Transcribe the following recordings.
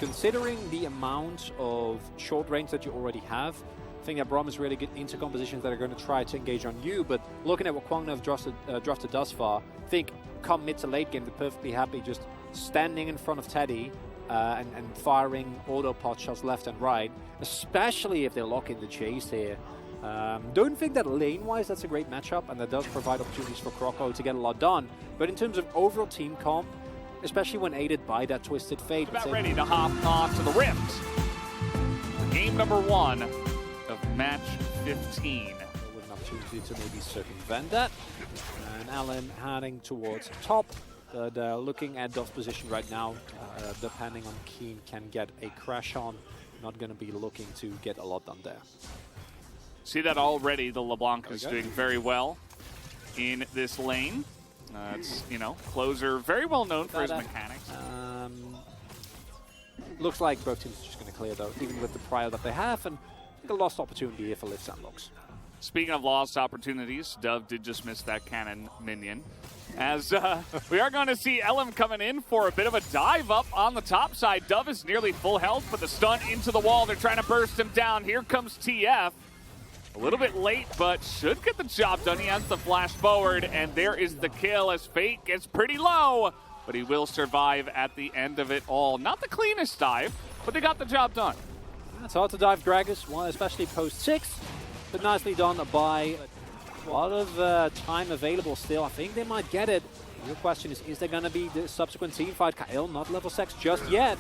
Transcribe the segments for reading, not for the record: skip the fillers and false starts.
considering the amount of short range that you already have, I think that Braum is really good into compositions that are going to try to engage on you. But looking at what Kwangno have drafted thus far, I think come mid to late game, they're perfectly happy just standing in front of Teddy and firing auto pot shots left and right, especially if they lock in the chase here. Don't think that lane-wise that's a great matchup, and that does provide opportunities for Croco to get a lot done. But in terms of overall team comp, especially when aided by that Twisted Fate. About ready to hop on to the Rift. Game number 1 of Match 15. With an opportunity to maybe circumvent that. And Alan heading towards top. But looking at Dov's position right now, depending on Keen can get a crash on. Not going to be looking to get a lot done there. See that already, the LeBlanc is doing very well in this lane. It's, you know, closer, very well known for his mechanics. Looks like both teams are just going to clear though, even with the prior that they have, and I think a lost opportunity here for Lift Sandbox. Speaking of lost opportunities, Dove did just miss that cannon minion. As we are going to see Ellum coming in for a bit of a dive up on the top side. Dove is nearly full health, but the stun into the wall. They're trying to burst him down. Here comes TF. A little bit late, but should get the job done. He has the flash forward, and there is the kill as Fate gets pretty low, but he will survive at the end of it all. Not the cleanest dive, but they got the job done. It's hard to dive Gragas, especially post 6, but nicely done by a lot of time available still. I think they might get it. Your question is there going to be the subsequent team fight? Kyle, not level 6 just yet.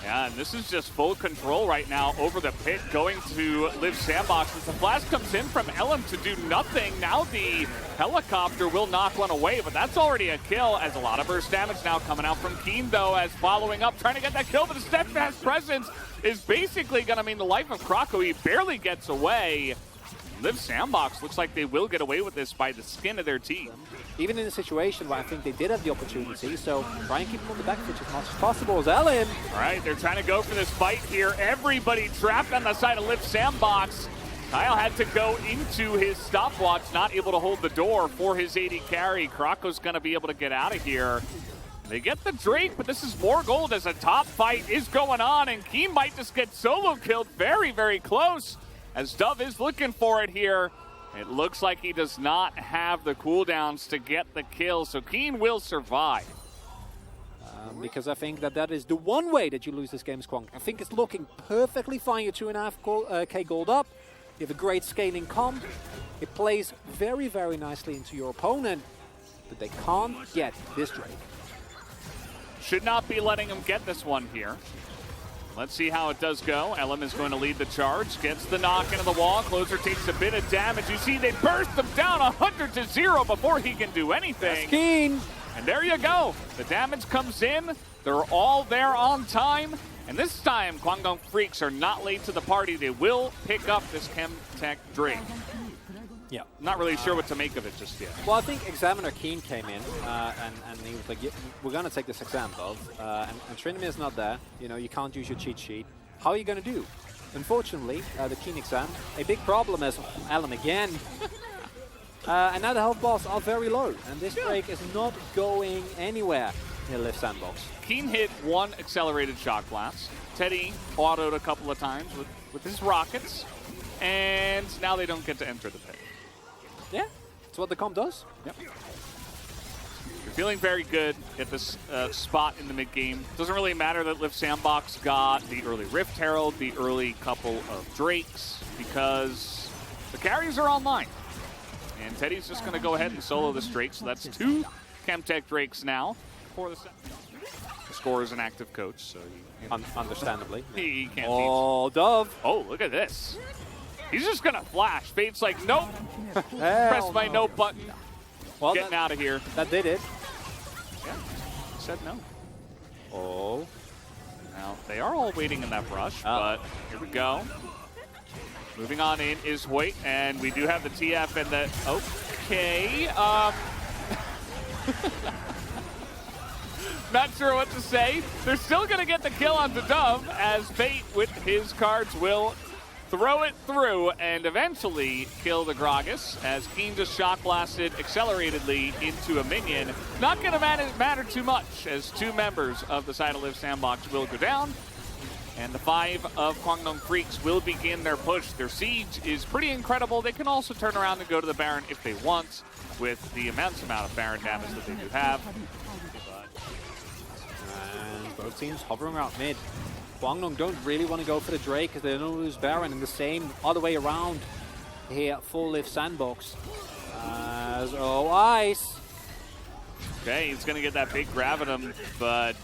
Yeah, and this is just full control right now over the pit, going to Live Sandbox. As the flash comes in from Ellum to do nothing. Now the helicopter will knock one away, but that's already a kill, as a lot of burst damage now coming out from Keen, though, as following up, trying to get that kill, but the steadfast presence is basically going to mean the life of Croco. He barely gets away. Live Sandbox looks like they will get away with this by the skin of their teeth. Even in a situation where I think they did have the opportunity, so try and keep them on the back foot as much as possible as Ellen. All right, they're trying to go for this fight here. Everybody trapped on the side of Live Sandbox. Kyle had to go into his stopwatch, not able to hold the door for his AD carry. Croco's going to be able to get out of here. They get the Drake, but this is more gold as a top fight is going on, and Keen might just get solo killed very, very close, as Dove is looking for it here. It looks like he does not have the cooldowns to get the kill, so Keen will survive. Because I think that is the one way that you lose this game, Squonk. I think it's looking perfectly fine. You're 2.5k gold up. You have a great scaling comp. It plays very, very nicely into your opponent, but they can't get this Drake. Should not be letting him get this one here. Let's see how it does go. Ellum is going to lead the charge. Gets the knock into the wall. Closer takes a bit of damage. You see they burst him down 100-0 before he can do anything. Keen. And there you go. The damage comes in. They're all there on time. And this time, Guangdong Freaks are not late to the party. They will pick up this Chemtech Drake. Yeah. Not really sure what to make of it just yet. Well, I think Examiner Keen came in and he was like, yeah, we're going to take this exam, Dove. And Trinity is not there. You know, you can't use your cheat sheet. How are you going to do? Unfortunately, the Keen exam, a big problem is Alan again. And now the health bars are very low. And this Drake is not going anywhere near Lift Sandbox. Keen hit one accelerated shock blast. Teddy autoed a couple of times with his rockets. And now they don't get to enter the pit. Yeah, that's what the comp does. Yep. You're feeling very good at this spot in the mid-game. Doesn't really matter that Lift Sandbox got the early Rift Herald, the early couple of Drakes, because the carries are online. And Teddy's just going to go ahead and solo this Drake, so that's 2 Chemtech Drakes now for the set. The score is an active coach, so understandably. He can't teach. Dove. Oh, look at this. He's just going to flash. Fate's like, nope. Press my no button. Well, getting out of here. That did it. Yeah, said no. Oh. Now, they are all waiting in that brush, but here we go. Moving on in is Hoyt, and we do have the TF and the... Okay. Not sure what to say. They're still going to get the kill on the Dove, as Fate with his cards will throw it through, and eventually kill the Gragas as Keen just shock blasted acceleratedly into a minion. Not going to matter too much as 2 members of the side of Live Sandbox will go down. And the 5 of Kwangdong Freaks will begin their push. Their siege is pretty incredible. They can also turn around and go to the Baron if they want, with the immense amount of Baron damage that they do have. And both teams hovering around mid. Kwangdong don't really want to go for the Drake because they don't lose Baron, and the same other way around here for Live Sandbox. As Ice. Okay, he's going to get that big grab at him, but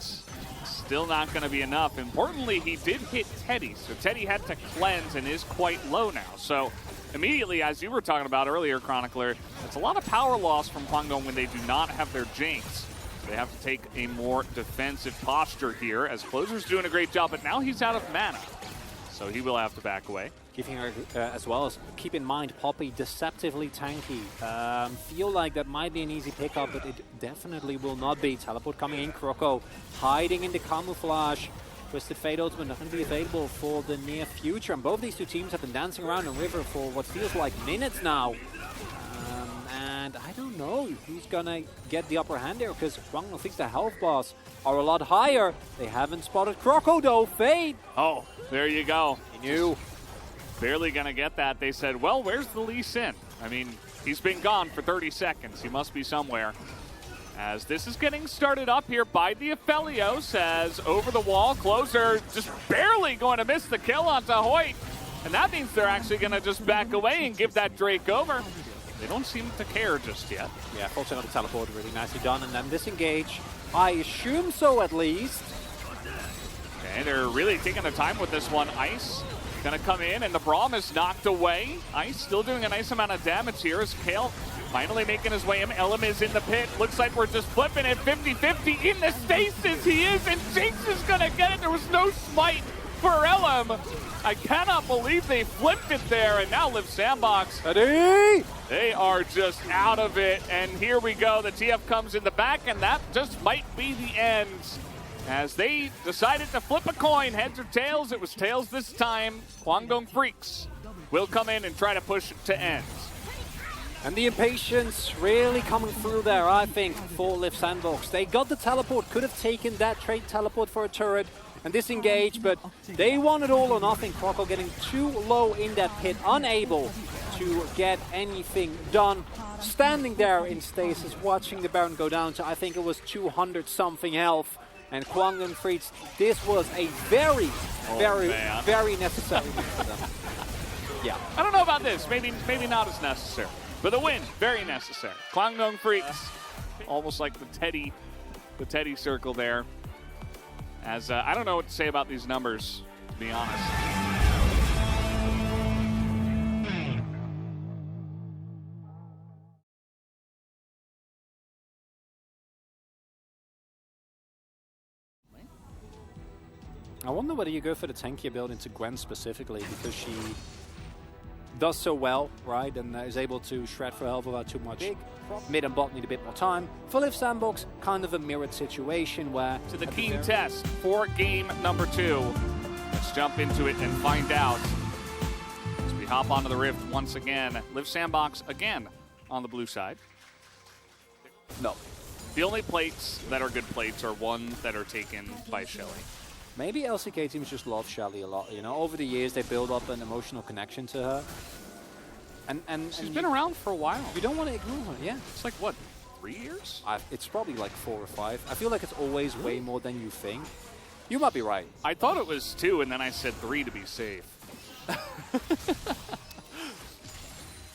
still not going to be enough. Importantly, he did hit Teddy, so Teddy had to cleanse and is quite low now. So immediately, as you were talking about earlier, Chronicler, it's a lot of power loss from Kwangdong when they do not have their Jinx. They have to take a more defensive posture here, as Closer's doing a great job, but now he's out of mana. So he will have to back away. Keeping as well as keep in mind, Poppy deceptively tanky. Feel like that might be an easy pickup, but it definitely will not be. Teleport coming in, Croco hiding in the camouflage. Twisted Fate Ultimate not going to be available for the near future. And both these 2 teams have been dancing around the river for what feels like minutes now. And I don't know who's going to get the upper hand there, because Kwangdong thinks the health bars are a lot higher. They haven't spotted Croco though. Fate! Oh, there you go. He knew. Barely going to get that. They said, well, where's the Lee Sin? I mean, he's been gone for 30 seconds. He must be somewhere. As this is getting started up here by the Aphelios, as over the wall, Closer just barely going to miss the kill onto Hoyt. And that means they're actually going to just back away and give that Drake over. They don't seem to care just yet. Yeah, full set on the teleport, really nicely done. And then disengage. I assume so, at least. Okay, they're really taking their time with this one. Ice gonna come in, and the Braum is knocked away. Ice still doing a nice amount of damage here as Kale finally making his way in. Elam is in the pit. Looks like we're just flipping it 50-50 in the stasis. He is, and Jinx is gonna get it. There was no smite for Elam. I cannot believe they flipped it there, and now Live Sandbox. Eddie! They are just out of it, and here we go. The TF comes in the back, and that just might be the end. As they decided to flip a coin, heads or tails. It was tails this time. Kwangdong Freaks will come in and try to push it to end. And the impatience really coming through there, I think, for Live Sandbox. They got the teleport, could have taken that trade teleport for a turret and disengage, but they wanted all or nothing. Croco getting too low in that pit, unable to get anything done. Standing there in stasis, watching the Baron go down to, I think it was 200-something health. And Kwangdong Freaks, this was a very necessary move for them. Yeah. I don't know about this. Maybe not as necessary. But the win, very necessary. Kwangdong Freaks, almost like the Teddy circle there. As I don't know what to say about these numbers, to be honest. I wonder whether you go for the tankier build into Gwen specifically, because she does so well, right, and is able to shred for health without too much. Mid and bot need a bit more time. For Live Sandbox, kind of a mirrored situation where... To the Keen test for game number 2. Let's jump into it and find out. As we hop onto the Rift once again. Live Sandbox again on the blue side. No. The only plates that are good plates are ones that are taken by Shelly. Maybe LCK teams just love Shelly a lot, you know? Over the years, they build up an emotional connection to her. And she's been around for a while. You don't want to ignore her, yeah. It's like, what, 3 years? It's probably like 4 or 5. I feel like it's always way more than you think. You might be right. I thought it was 2, and then I said 3 to be safe.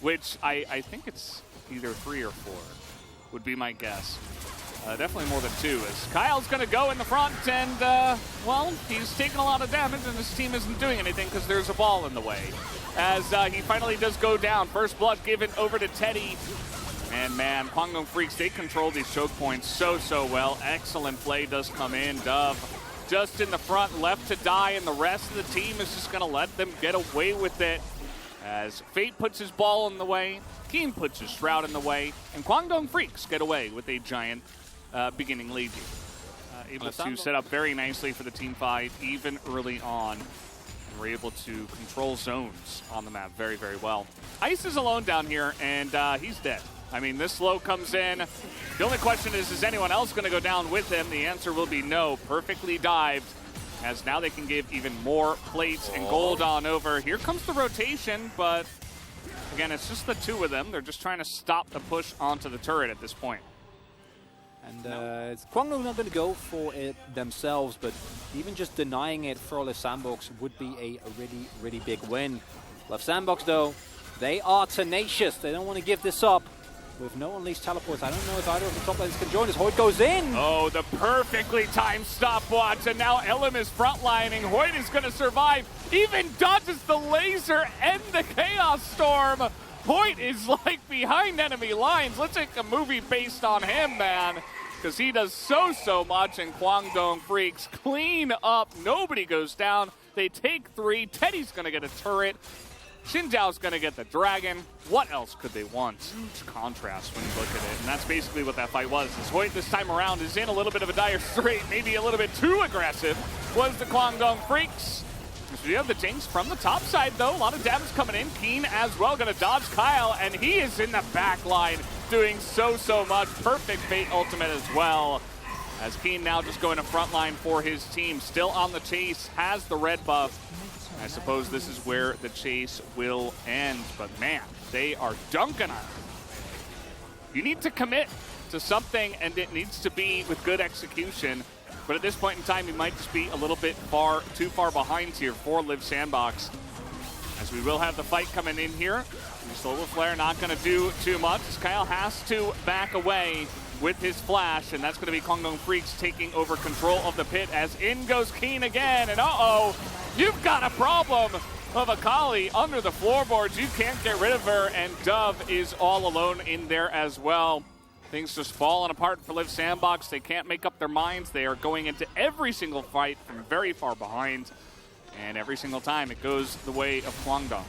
Which I think it's either 3 or 4, would be my guess. Definitely more than 2, as Kyle's going to go in the front, and, well, he's taking a lot of damage, and his team isn't doing anything because there's a ball in the way. As he finally does go down. First blood given over to Teddy. And, man, Kwangdong Freaks, they control these choke points so well. Excellent play does come in. Dove just in the front, left to die, and the rest of the team is just going to let them get away with it. As Fate puts his ball in the way, Keen puts his Shroud in the way, and Kwangdong Freaks get away with a giant beginning lead. Able to set up very nicely for the team fight, even early on. We're able to control zones on the map very, very well. Ice is alone down here, and he's dead. I mean, this slow comes in. The only question is anyone else going to go down with him? The answer will be no. Perfectly dived, as now they can give even more plates and gold on over. Here comes the rotation, but again, it's just the two of them. They're just trying to stop the push onto the turret at this point. And Kwangno not going to go for it themselves, but even just denying it for LF Sandbox would be a really, really big win. LF Sandbox, though, they are tenacious. They don't want to give this up. With no unleashed teleports, I don't know if either of the top laners can join us. Hoyt goes in. Oh, the perfectly timed stopwatch, and now Elim is frontlining. Hoyt is going to survive. Even dodges the laser and the Chaos Storm. Hoyt is like behind enemy lines. Let's take a movie based on him, man, because he does so much. And Kwangdong Freaks clean up. Nobody goes down. They take 3. Teddy's going to get a turret. Xin Zhao's going to get the dragon. What else could they want? Huge contrast when you look at it. And that's basically what that fight was. As Hoyt this time around is in a little bit of a dire strait, maybe a little bit too aggressive, was the Kwangdong Freaks. So we have the Jinx from the top side, though. A lot of damage coming in. Keen as well, going to dodge Kyle, and he is in the back line doing so much. Perfect Fate ultimate as well. As Keen now just going to front line for his team. Still on the chase, has the red buff. I suppose this is where the chase will end, but man, they are dunking on it. You need to commit to something, and it needs to be with good execution. But at this point in time, you might just be a little bit too far behind here for LiV Sandbox. As we will have the fight coming in here. Solar Flare not going to do too much, as Kyle has to back away with his flash, and that's going to be Kwangdong Freaks taking over control of the pit as in goes Keen again, and uh-oh, you've got a problem of Akali under the floorboards. You can't get rid of her, and Dove is all alone in there as well. Things just falling apart for LiV Sandbox. They can't make up their minds. They are going into every single fight from very far behind, and every single time it goes the way of Kwangdong.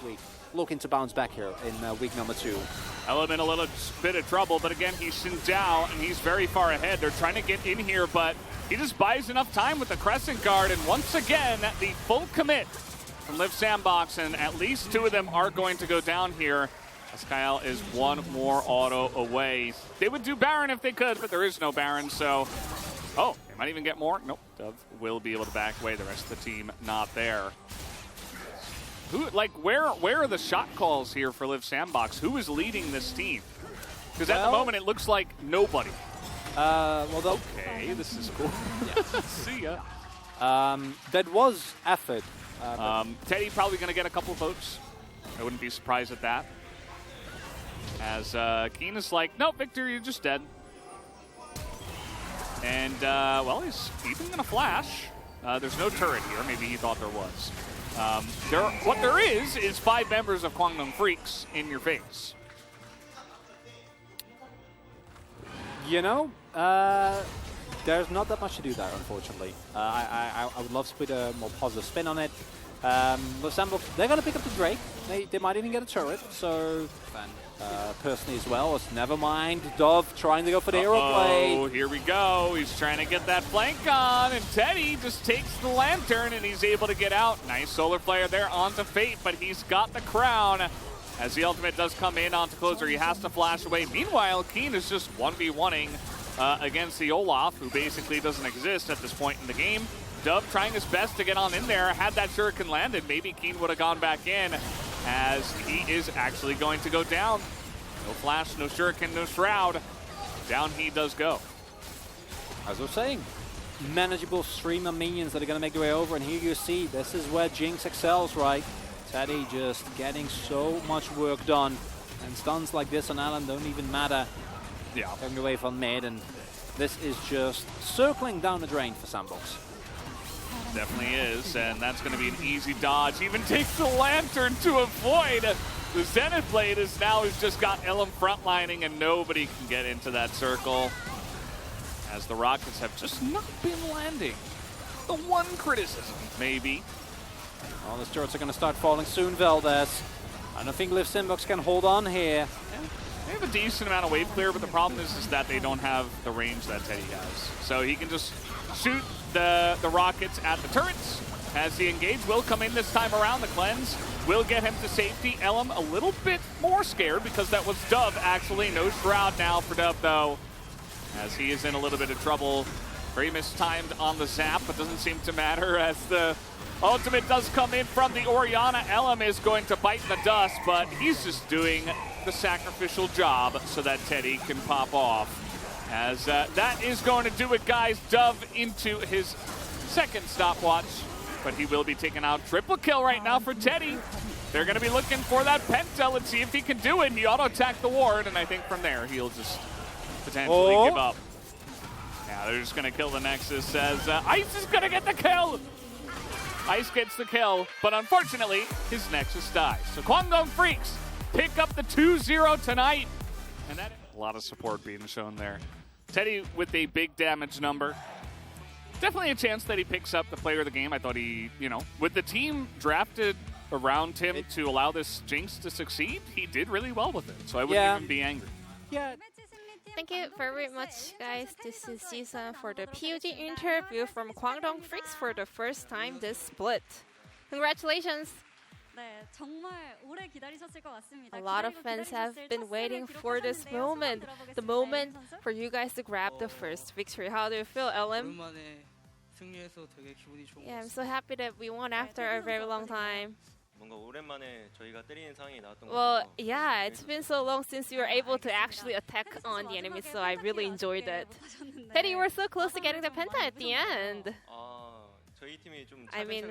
Wait. Looking to bounce back here in week number 2. Elim in a little bit of trouble, but again, he's Xin Zhao, and he's very far ahead. They're trying to get in here, but he just buys enough time with the Crescent Guard, and once again, the full commit from LiV Sandbox, and at least 2 of them are going to go down here, as Kyle is 1 more auto away. They would do Baron if they could, but there is no Baron, so... Oh, they might even get more. Nope, Dove will be able to back away. The rest of the team not there. Where are the shot calls here for LiV Sandbox? Who is leading this team? Because at the moment it looks like nobody. Okay, this is cool. Yeah. See ya. That was effort. Teddy probably going to get a couple of votes. I wouldn't be surprised at that. As Keen is like, no, Victor, you're just dead. And, well, he's even going to flash. There's no turret here. Maybe he thought there was. What there is 5 members of Kwangdong Freaks in your face. You know, there's not that much to do there, unfortunately. I would love to put a more positive spin on it. LiV Sandbox, they're going to pick up the Drake. They might even get a turret, so... personally as well, it's never mind. Dove trying to go for the hero play. Oh, here we go. He's trying to get that flank on, and Teddy just takes the lantern, and he's able to get out. Nice solar flare there onto Fate, but he's got the crown. As the ultimate does come in onto Closer, he has to flash away. Meanwhile, Keen is just 1v1ing against the Olaf, who basically doesn't exist at this point in the game. Dove trying his best to get on in there. Had that shuriken landed, maybe Keen would have gone back in, as he is actually going to go down. No flash, no shuriken, no shroud. Down he does go. As I was saying, manageable stream of minions that are going to make their way over, and here you see, this is where Jinx excels, right? Teddy just getting so much work done, and stuns like this on Alan don't even matter. Yeah. Going away from mid, and this is just circling down the drain for Sandbox. Definitely is, and that's going to be an easy dodge. Even takes the lantern to avoid. The Zenith Blade is now has just got Elim frontlining, and nobody can get into that circle, as the rockets have just not been landing. The one criticism, maybe. Well, the turrets are going to start falling soon, Valdez. I don't think LiV Sandbox can hold on here. Yeah. They have a decent amount of wave clear, but the problem is that they don't have the range that Teddy has. So he can just shoot the rockets at the turrets, as the engage will come in this time around. The cleanse will get him to safety. Elam a little bit more scared because that was Dove, actually. No Shroud now for Dove, though, as he is in a little bit of trouble. Very mistimed on the zap, but doesn't seem to matter as the ultimate does come in from the Orianna. Elam is going to bite in the dust, but he's just doing the sacrificial job so that Teddy can pop off. As that is going to do it, guys. Dove into his second stopwatch, but he will be taking out triple kill right now for Teddy. They're going to be looking for that penta. Let's see if he can do it. He auto-attacked the ward, and I think from there he'll just potentially give up. Yeah, they're just going to kill the Nexus as Ice is going to get the kill. Ice gets the kill, but unfortunately, his Nexus dies. So Kwangdong Freaks pick up the 2-0 tonight. And that a lot of support being shown there. Teddy with a big damage number. Definitely a chance that he picks up the player of the game. I thought he, with the team drafted around him to allow this Jinx to succeed, he did really well with it. So I wouldn't even be angry. Yeah. Thank you very much, guys. This is Jisa for the PUG interview from Kwangdong Freaks for the first time this split. Congratulations! A lot of fans have been waiting for this moment, the moment for you guys to grab the first victory. How do you feel, Elam? Yeah, I'm so happy that we won after a very long time. Well, yeah, it's been so long since you were able to actually attack on the enemy, so I really enjoyed it. Teddy, you were so close to getting the penta at the end. I mean,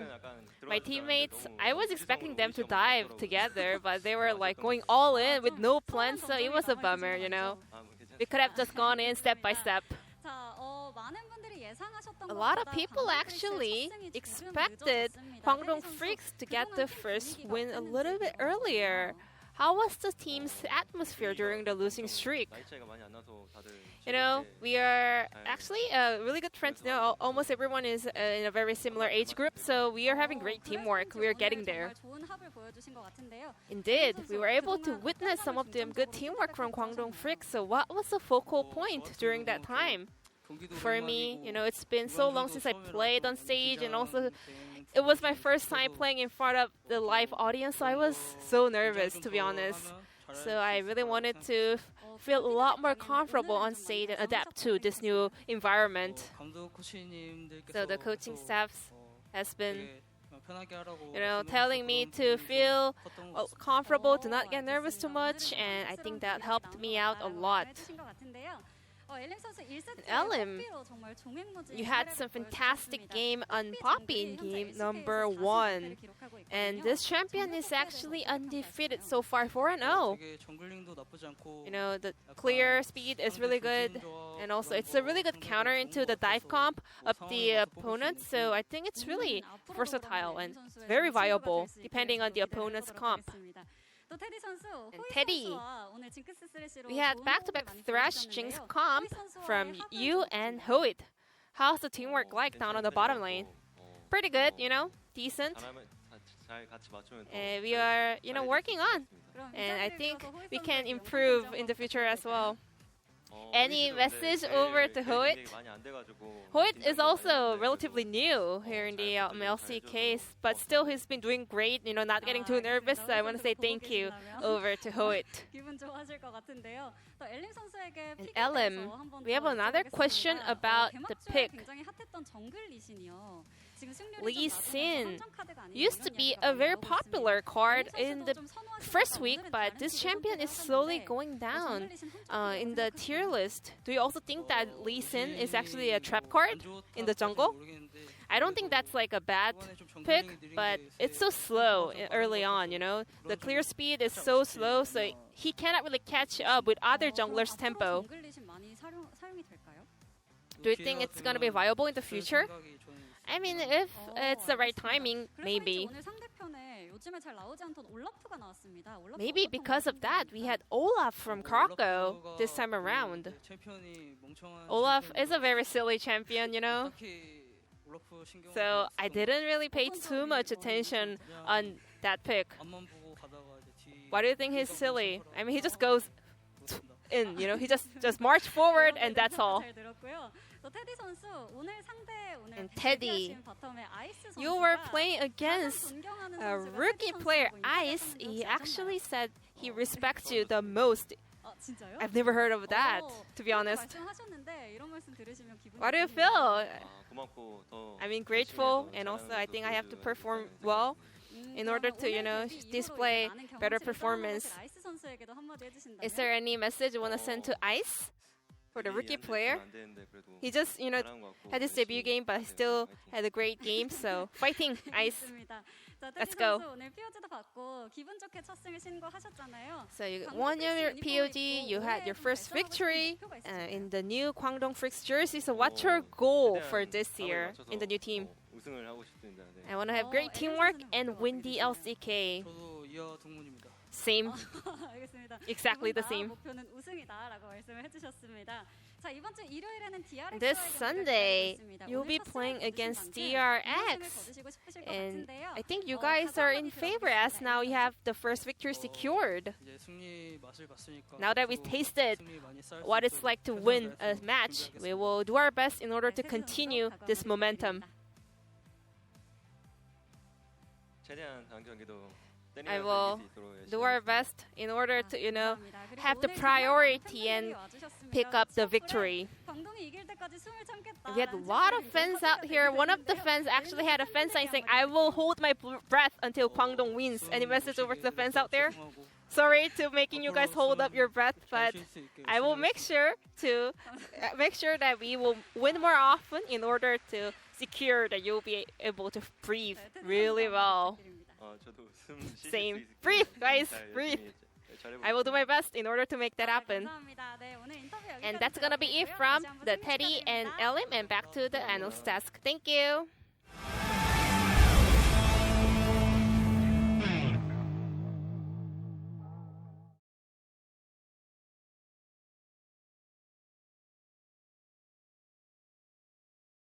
my teammates, I was expecting them to dive together, but they were like going all in with no plan, so it was a bummer, We could have just gone in step by step. A lot of people actually expected Kwangdong Freaks to get the first win a little bit earlier. How was the team's atmosphere during the losing streak? We are actually really good friends now. Almost everyone is in a very similar age group, so we are having great teamwork. We are getting there. Indeed, we were able to witness some of the good teamwork from Kwangdong Freaks. So what was the focal point during that time? For me, it's been so long since I played on stage, and also it was my first time playing in front of the live audience, so I was so nervous, to be honest. So I really wanted to feel a lot more comfortable on stage and adapt to this new environment. So the coaching staff has been telling me to feel comfortable, to not get nervous too much, and I think that helped me out a lot. Elam, you had some fantastic game on Poppy in game number 1. And this champion is actually undefeated so far, 4-0. The clear speed is really good. And also, it's a really good counter into the dive comp of the opponent. So I think it's really versatile and very viable, depending on the opponent's comp. And Teddy, we had back-to-back Thresh Jinx comp from you and Hoyt. How's the teamwork like down on the bottom lane? Pretty good, decent. And we are, working on. And I think we can improve in the future as well. Any message over to Hoyt? Hoyt is also relatively new here in the LCK, but still he's been doing great, not getting too nervous. So I want to say thank you over to Hoyt. And Elam, we have another question about the pick. Lee Sin used to be a very popular card in the first week, but this champion is slowly going down in the tier list. Do you also think that Lee Sin is actually a trap card in the jungle? I don't think that's like a bad pick, but it's so slow early on, The clear speed is so slow, so he cannot really catch up with other junglers' tempo. Do you think it's going to be viable in the future? I mean, if it's the right timing, maybe. Maybe because of that, we had Olaf from Krakow this time around. Olaf is a very silly champion, So I didn't really pay too much attention on that pick. Why do you think he's silly? I mean, he just goes in, he just march forward and that's all. And Teddy, you were playing against a rookie player, Ice. He actually said he respects you the most. I've never heard of that, to be honest. What do you feel? I mean, grateful, and also I think I have to perform well in order to, display better performance. Is there any message you want to send to Ice for the rookie player? He just, had his debut game, but he still had a great game. So, fighting, Ice. Let's go. So you won your POG, you had your first victory in the new Kwangdong Freaks jersey. So what's your goal for this year in the new team? I want to have great teamwork and win the LCK. Same. Exactly the same. This Sunday, you'll be playing against DRX. And I think you guys are in favor as now you have the first victory secured. Now that we tasted what it's like to win a match, we will do our best in order to continue this momentum. I will do our best in order to, have the priority and pick up the victory. We had a lot of fans out here. One of the fans actually had a fan sign saying, "I will hold my breath until Kwangdong wins." Any message over to the fans out there? Sorry to making you guys hold up your breath, but I will make sure that we will win more often in order to secure that you'll be able to breathe really well. Same. Breathe, guys. Breathe. I will do my best in order to make that happen. And that's gonna be it from the Teddy and Elim, and back to the analyst desk. Thank you.